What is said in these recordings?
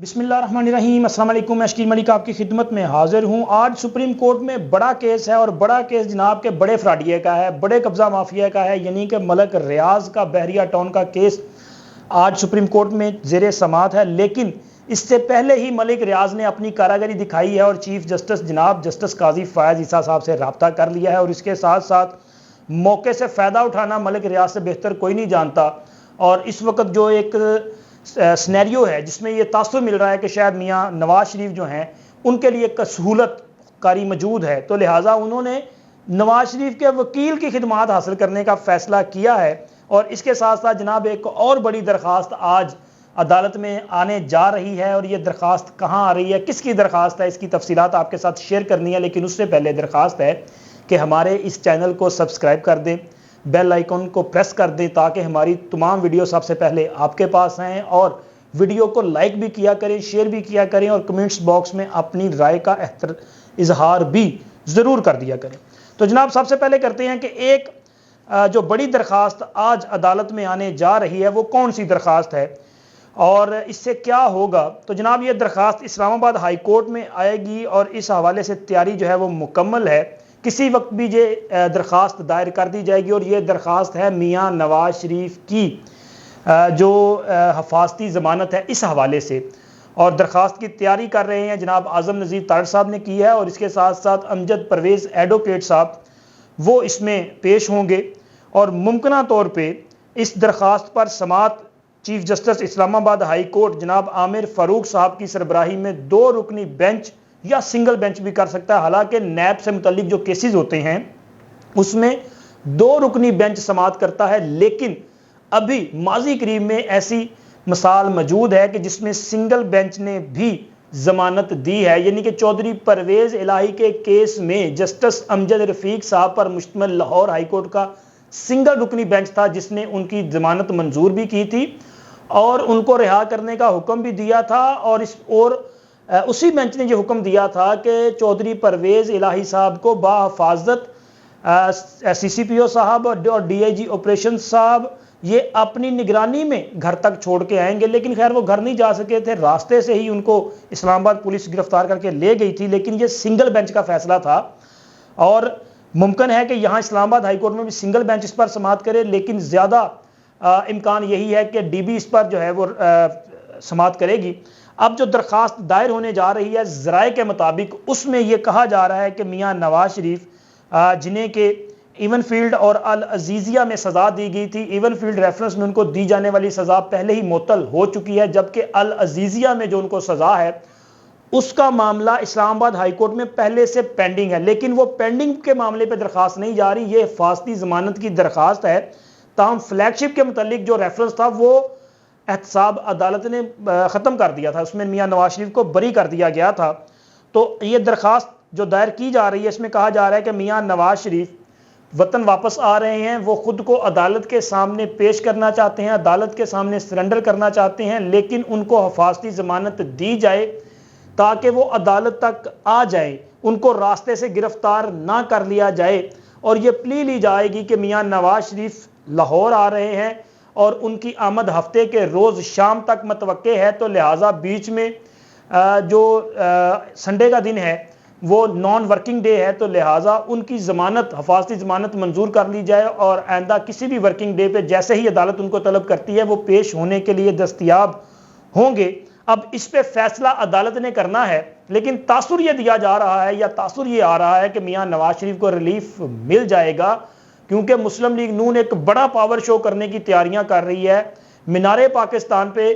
बिस्मिल्लाहिर्रहमानिर्रहीम। अस्सलाम वालेकुम। मैं शकील मलिक आपकी खिदमत में हाजिर हूँ। आज सुप्रीम कोर्ट में बड़ा केस है और बड़ा केस जनाब के बड़े फ्राडिये का है, बड़े कब्जा माफिया का है, यानी कि मलक रियाज का बहरिया टाउन का केस आज सुप्रीम कोर्ट में ज़ेर समात है। लेकिन इससे पहले ही मलिक रियाज ने अपनी कारागरी दिखाई है और चीफ जस्टिस जनाब जस्टिस काजी फ़ायज़ ईसा साहब से रब्ता कर लिया है और इसके साथ साथ मौके से फ़ायदा उठाना मलिक रियाज से बेहतर कोई नहीं जानता। और इस वक्त जो एक स्नैरियो है जिसमें यह तासुर मिल रहा है कि शायद मियाँ नवाज शरीफ जो हैं उनके लिए एक सहूलत कारी मौजूद है, तो लिहाजा उन्होंने नवाज शरीफ के वकील की खिदमात हासिल करने का फ़ैसला किया है। और इसके साथ साथ जनाब एक और बड़ी दरख्वास्त आज अदालत में आने जा रही है और ये दरख्वास्त कहाँ आ रही है, किसकी दरख्वास्त है, इसकी तफसीलात आपके साथ शेयर करनी है। लेकिन उससे पहले दरख्वास्त है कि हमारे इस चैनल को सब्सक्राइब कर दें, बेल आइकन को प्रेस कर दें ताकि हमारी तमाम वीडियो सबसे पहले आपके पास आएँ, और वीडियो को लाइक भी किया करें, शेयर भी किया करें और कमेंट्स बॉक्स में अपनी राय का इजहार भी ज़रूर कर दिया करें। तो जनाब सबसे पहले करते हैं कि एक जो बड़ी दरख्वास्त आज अदालत में आने जा रही है वो कौन सी दरख्वास्त है और इससे क्या होगा। तो जनाब ये दरख्वास्त इस्लामाबाद हाई कोर्ट में आएगी और इस हवाले से तैयारी जो है वो मुकम्मल है। किसी वक्त भी ये दरख्वास्त दायर कर दी जाएगी और ये दरख्वास्त है मियाँ नवाज शरीफ की जो हफाजती ज़मानत है इस हवाले से। और दरख्वास्त की तैयारी कर रहे हैं जनाब आज़म नज़ीर तारड़ साहब ने की है और इसके साथ साथ अमजद परवेज़ एडवोकेट साहब वो इसमें पेश होंगे। और मुमकिना तौर पे इस दरख्वास्त पर समात chief justice Islamabad high court जनाब आमिर फ़ारूक साहब की सरबराही में 2 रुकनी बेंच या सिंगल बेंच भी कर सकता है। हालांकि नैब से मुतल्लिक जो केसेस होते हैं उसमें 2 रुकनी बेंच समात करता है, लेकिन अभी माजी करीब में ऐसी मिसाल मौजूद है कि जिसमें सिंगल बेंच ने भी जमानत दी है, यानी कि चौधरी परवेज़ इलाही के केस में जस्टिस अमजद रफ़ीक साहब पर मुश्तमिल लाहौर हाई कोर्ट का सिंगल रुकनी बेंच था जिसने उनकी जमानत मंजूर भी की थी और उनको रिहा करने का हुक्म भी दिया था। और उसी बेंच ने यह हुक्म दिया था कि चौधरी परवेज़ इलाही साहब को बाहिफाजत CCPO साहब और DIG ऑपरेशन साहब ये अपनी निगरानी में घर तक छोड़ के आएंगे। लेकिन खैर वो घर नहीं जा सके थे, रास्ते से ही उनको इस्लामाबाद पुलिस गिरफ्तार करके ले गई थी। लेकिन ये सिंगल बेंच का फैसला था और मुमकिन है कि यहाँ इस्लामाबाद हाई कोर्ट में भी सिंगल बेंच इस पर समात करे, लेकिन ज़्यादा इम्कान यही है कि DB इस पर जो है वो समात करेगी। अब जो दरख्वास्त दायर होने जा रही है ज़राए के मुताबिक उसमें यह कहा जा रहा है कि मियाँ नवाज शरीफ जिन्हें के इवन फील्ड और अल अजीज़िया में सज़ा दी गई थी, इवन फील्ड रेफरेंस में उनको दी जाने वाली सज़ा पहले ही मुअत्तल हो चुकी है, जबकि अल अजीज़िया में जो उनको सज़ा है उसका मामला इस्लामाबाद हाई कोर्ट में पहले से पेंडिंग है। लेकिन वो पेंडिंग के मामले पर दरख्वास्त नहीं जा रही, ये हिफाजती ज़मानत की दरख्वास्त है। ताहम फ्लैगशिप के मुतालिक जो रेफरेंस था वो एहतसाब अदालत ने ख़त्म कर दिया था, उसमें मियाँ नवाज शरीफ को बरी कर दिया गया था। तो ये दरख्वास्त जो दायर की जा रही है इसमें कहा जा रहा है कि मियाँ नवाज शरीफ वतन वापस आ रहे हैं, वो खुद को अदालत के सामने पेश करना चाहते हैं, अदालत के सामने सरेंडर करना चाहते हैं, लेकिन उनको हिफाजती ज़मानत दी जाए ताकि वो अदालत तक आ जाए, उनको रास्ते से गिरफ्तार ना कर लिया जाए। और ये प्ली ली जाएगी कि मियाँ नवाज शरीफ लाहौर आ रहे हैं और उनकी आमद हफ्ते के रोज़ शाम तक मतवक्के है, तो लिहाजा बीच में जो संडे का दिन है वो नॉन वर्किंग डे है, तो लिहाजा उनकी ज़मानत हिफाजती ज़मानत मंजूर कर ली जाए और आइंदा किसी भी वर्किंग डे पे जैसे ही अदालत उनको तलब करती है वो पेश होने के लिए दस्तयाब होंगे। अब इस पे फैसला अदालत ने करना है, लेकिन तासुर ये दिया जा रहा है या तासुर ये आ रहा है कि मियाँ नवाज शरीफ को रिलीफ मिल जाएगा, क्योंकि मुस्लिम लीग नून एक बड़ा पावर शो करने की तैयारियां कर रही है। मीनारे पाकिस्तान पे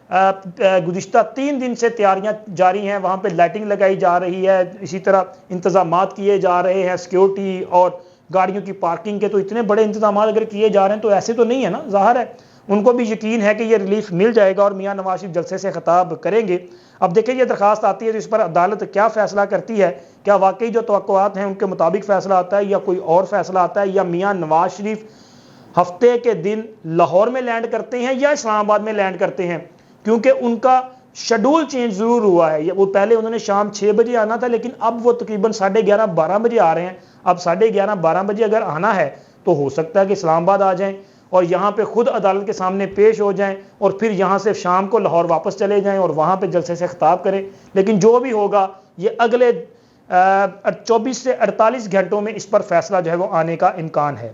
गुज़िश्ता 3 दिन से तैयारियां जारी हैं, वहाँ पे लाइटिंग लगाई जा रही है, इसी तरह इंतज़ामात किए जा रहे हैं सिक्योरिटी और गाड़ियों की पार्किंग के। तो इतने बड़े इंतज़ाम अगर किए जा रहे हैं तो ऐसे तो नहीं है ना, ज़ाहिर है उनको भी यकीन है कि ये रिलीफ मिल जाएगा और मियाँ नवाज शरीफ जलसे से खिताब करेंगे। अब देखिए ये दरख्वास्त आती है तो इस पर अदालत क्या फ़ैसला करती है, क्या वाकई जो तवक्कुआत हैं उनके मुताबिक फ़ैसला आता है या कोई और फ़ैसला आता है, या मियाँ नवाज शरीफ हफ्ते के दिन लाहौर में लैंड करते हैं या इस्लामाबाद में लैंड करते हैं। क्योंकि उनका शेड्यूल चेंज ज़रूर हुआ है, वो पहले उन्होंने शाम 6 बजे आना था, लेकिन अब वो तकरीबन 11:30-12 बजे आ रहे हैं। अब 11:30-12 बजे अगर आना है तो हो सकता है कि इस्लामाबाद आ जाएं और यहाँ पे खुद अदालत के सामने पेश हो जाएं और फिर यहाँ से शाम को लाहौर वापस चले जाएं और वहाँ पे जलसे से खिताब करें। लेकिन जो भी होगा ये अगले 24 से 48 घंटों में इस पर फैसला जो है वो आने का इम्कान है।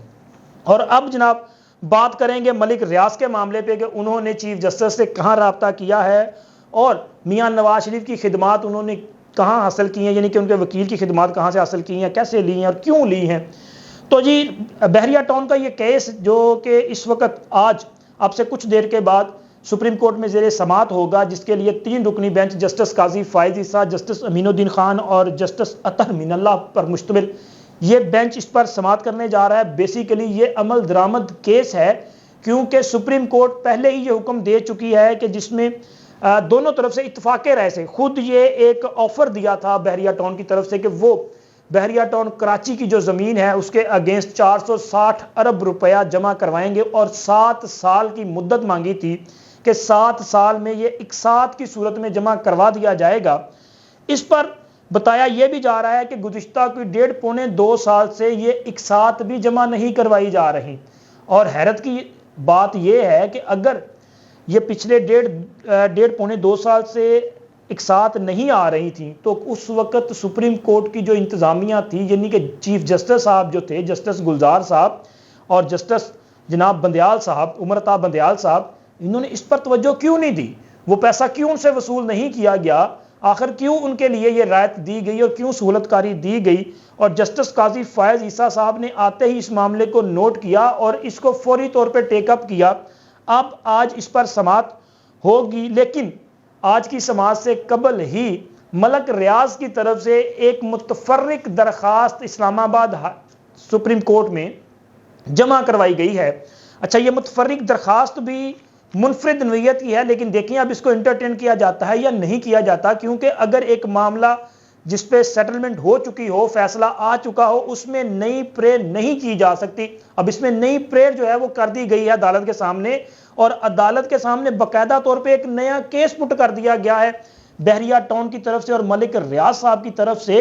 और अब जनाब बात करेंगे मलिक रियाज के मामले पे कि उन्होंने चीफ जस्टिस से कहाँ रब्ता किया है और मियाँ नवाज शरीफ की खिदमात उन्होंने कहाँ हासिल की हैं, यानी कि उनके वकील की खिदमात कहाँ से हासिल की हैं, कैसे ली हैं और क्यों ली हैं। तो जी बहरिया टाउन का ये केस जो कि इस वक्त आज अब से कुछ देर के बाद सुप्रीम कोर्ट में ज़ेरे समात होगा, जिसके लिए 3 रुकनी बेंच जस्टिस काजी फायज ईसा, जस्टिस अमीनुद्दीन खान और जस्टिस अतहर मिनल्लाह पर मुश्तमिल ये बेंच इस पर समात करने जा रहा है। बेसिकली ये अमल दरामद केस है क्योंकि सुप्रीम कोर्ट पहले ही ये हुक्म दे चुकी है कि जिसमें दोनों तरफ से इत्तफाक़े राय से खुद ये एक ऑफर दिया था बहरिया टाउन की तरफ से कि वो बहरिया टाउन कराची की जो ज़मीन है उसके अगेंस्ट 460 अरब रुपया जमा करवाएंगे और 7 साल की मुद्दत मांगी थी कि 7 साल में ये इकसात की सूरत में जमा करवा दिया जाएगा। इस पर बताया यह भी जा रहा है कि गुज़िश्ता कोई 1.5-2 साल से ये इकसात भी जमा नहीं करवाई जा रही। और हैरत की बात यह है कि अगर ये पिछले 1.5-2 साल से इकसात नहीं आ रही थी तो उस वक्त सुप्रीम कोर्ट की जो इंतज़ामिया थी, यानी कि चीफ जस्टिस साहब जो थे, जस्टिस गुलजार साहब और जस्टिस जनाब बंदयाल साहब, उमरता बंदयाल साहब, इन्होंने इस पर तवज्जो क्यों नहीं दी? वो पैसा क्यों उनसे वसूल नहीं किया गया? आखिर क्यों उनके लिए ये रायत दी गई और क्यों सहूलतकारी दी गई? और जस्टिस काजी फायज ईसा साहब ने आते ही इस मामले को नोट किया और इसको फौरी तौर पर टेकअप किया। अब आज इस पर समात होगी, लेकिन आज की समात से कबल ही मलिक रियाज की तरफ से एक मुतफर्रिक दरखास्त इस्लामाबाद सुप्रीम कोर्ट में जमा करवाई गई है। अच्छा, ये मुतफर्रिक दरखास्त भी मुनफरिद नौइयत की है, लेकिन देखिए अब इसको इंटरटेन किया जाता है या नहीं किया जाता, क्योंकि अगर एक मामला जिस पे सेटलमेंट हो चुकी हो, फैसला आ चुका हो, उसमें नई प्रेयर नहीं की जा सकती। अब इसमें नई प्रेयर जो है वो कर दी गई है अदालत के सामने और अदालत के सामने बाकायदा तौर पे एक नया केस पुट कर दिया गया है बहरिया टाउन की तरफ से और मलिक रियाज साहब की तरफ से।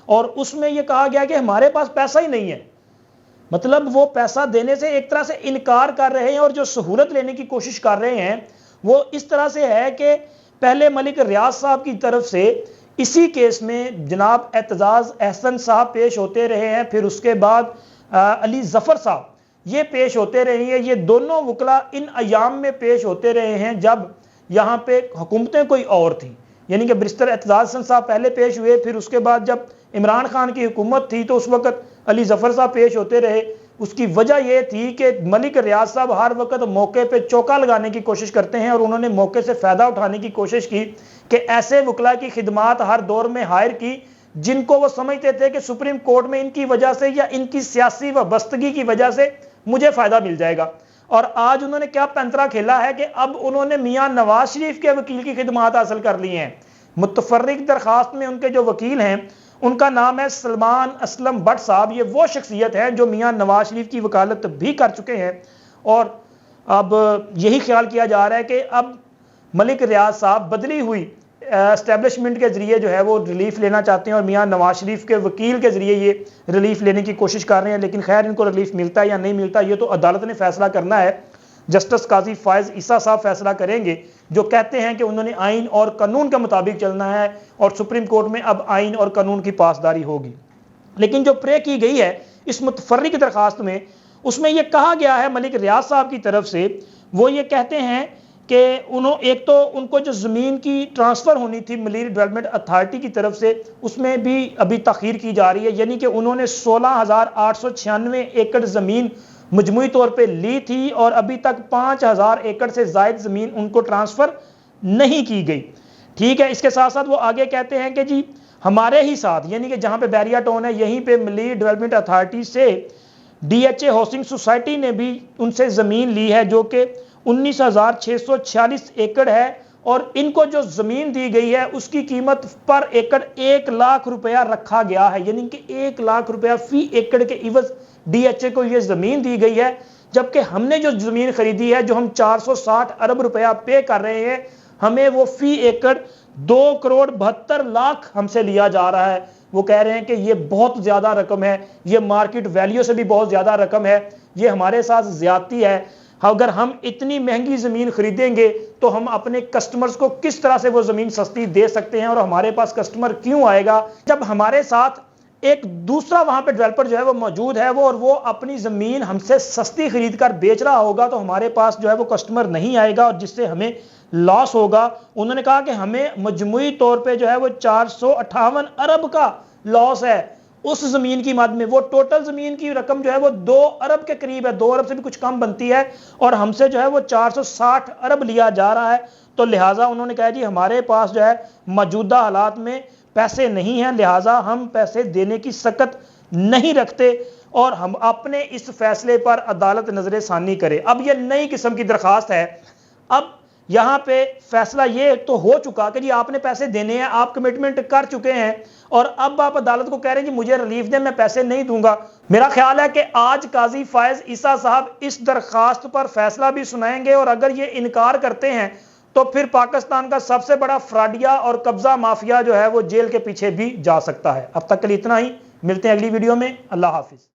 और उसमें यह कहा गया कि हमारे पास पैसा ही नहीं है, मतलब वो पैसा देने से एक तरह से इनकार कर रहे हैं और जो सहूलत लेने की कोशिश कर रहे हैं वो इस तरह से है कि पहले मलिक रियाज साहब की तरफ से इसी केस में जनाब एतजाज अहसन साहब पेश होते रहे हैं, फिर उसके बाद अली जफर साहब ये पेश होते रहे हैं। ये दोनों वकला इन अयाम में पेश होते रहे हैं जब यहाँ पे हुकूमतें कोई और थी, यानी कि बैरिस्टर एतजाज अहसन साहब पहले पेश हुए, फिर उसके बाद जब इमरान खान की हुकूमत थी तो उस वक्त अली जफर साहब पेश होते रहे। उसकी वजह यह थी कि मलिक रियाज साहब हर वक्त मौके पे चौका लगाने की कोशिश करते हैं और उन्होंने मौके से फ़ायदा उठाने की कोशिश की कि ऐसे वकला की खिदमात हर दौर में हायर की जिनको वो समझते थे कि सुप्रीम कोर्ट में इनकी वजह से या इनकी सियासी वबस्तगी की वजह से मुझे फ़ायदा मिल जाएगा। और आज उन्होंने क्या पैंतरा खेला है कि अब उन्होंने मियाँ नवाज शरीफ के वकील की खिदमात हासिल कर ली हैं। मुतफर्रिक दरखास्त में उनके जो वकील हैं उनका नाम है सलमान असलम भट्ट साहब। ये वो शख्सियत है जो मियाँ नवाज शरीफ की वकालत भी कर चुके हैं और अब यही ख्याल किया जा रहा है कि अब मलिक रियाज साहब बदली हुई एस्टेब्लिशमेंट के ज़रिए जो है वो रिलीफ लेना चाहते हैं और मियाँ नवाज शरीफ के वकील के ज़रिए ये रिलीफ लेने की कोशिश कर रहे हैं। लेकिन खैर इनको रिलीफ मिलता है या नहीं मिलता ये तो अदालत ने फैसला करना है। जस्टिस काजी फायज ईसा साहब फैसला करेंगे, जो कहते हैं कि उन्होंने आइन और कानून के मुताबिक चलना है और सुप्रीम कोर्ट में अब आइन और कानून की पासदारी होगी। लेकिन जो प्रे की गई है इस मुतफर्रिक दरखास्त में, उसमें यह कहा गया है मलिक रियाज साहब की तरफ से, वो ये कहते हैं कि एक तो उनको जो ज़मीन की ट्रांसफ़र होनी थी मलीर डेवलपमेंट अथॉरिटी की तरफ से उसमें भी अभी तख़ीर की जा रही है, यानी कि उन्होंने 16,896 एकड़ ज़मीन मजमूई तौर पे ली थी और अभी तक 5,000 एकड़ से ज़ायद ज़मीन उनको ट्रांसफ़र नहीं की गई। ठीक है, इसके साथ साथ वो आगे कहते हैं कि जी हमारे ही साथ, यानी कि जहाँ पे बहरिया टाउन है यहीं पे मलीर डेवलपमेंट अथॉरिटी से DHA हाउसिंग सोसाइटी ने भी उनसे ज़मीन ली है जो कि 19,646 एकड़ है और इनको जो ज़मीन दी गई है उसकी कीमत पर एकड़ 1 लाख रुपया रखा गया है, यानी कि 1 लाख रुपया फी एकड़ के इवज DHA को ये ज़मीन दी गई है। जबकि हमने जो ज़मीन खरीदी है, जो हम 460 अरब रुपया पे कर रहे हैं, हमें वो फी एकड़ 2,72,00,000 हमसे लिया जा रहा है। वो कह रहे हैं कि ये बहुत ज़्यादा रकम है, ये मार्केट वैल्यू से भी बहुत ज़्यादा रकम है, ये हमारे साथ ज़्यादती है। अगर हम इतनी महंगी ज़मीन खरीदेंगे तो हम अपने कस्टमर्स को किस तरह से वो ज़मीन सस्ती दे सकते हैं और हमारे पास कस्टमर क्यों आएगा जब हमारे साथ एक दूसरा वहां पे डेवलपर जो है वो मौजूद है और वो अपनी ज़मीन हमसे सस्ती खरीद कर बेच रहा होगा, तो हमारे पास जो है वो कस्टमर नहीं आएगा और जिससे हमें लॉस होगा। उन्होंने कहा कि हमें मजमूई तौर पे जो है वो 458 अरब का लॉस है उस ज़मीन की मद में। वो टोटल ज़मीन की रकम जो है वो 2 अरब के करीब है, 2 अरब से भी कुछ कम बनती है और हमसे जो है वो 460 अरब लिया जा रहा है। तो लिहाजा उन्होंने कहा जी हमारे पास जो है मौजूदा हालात में पैसे नहीं हैं, लिहाजा हम पैसे देने की सकत नहीं रखते और हम अपने इस फैसले पर अदालत नजर सानी करे। अब यह नई किस्म की दरखास्त है। अब यहां पे फैसला ये तो हो चुका कि जी आपने पैसे देने हैं, आप कमिटमेंट कर चुके हैं और अब आप अदालत को कह रहे हैं कि मुझे रिलीफ दें, मैं पैसे नहीं दूंगा। मेरा ख्याल है कि आज काजी फायज ईसा साहब इस दरखास्त पर फैसला भी सुनाएंगे और अगर ये इनकार करते हैं तो फिर पाकिस्तान का सबसे बड़ा फ्रॉडिया और कब्जा माफिया जो है वो जेल के पीछे भी जा सकता है। अब तक के लिए इतना ही, मिलते हैं अगली वीडियो में। अल्लाह हाफिज।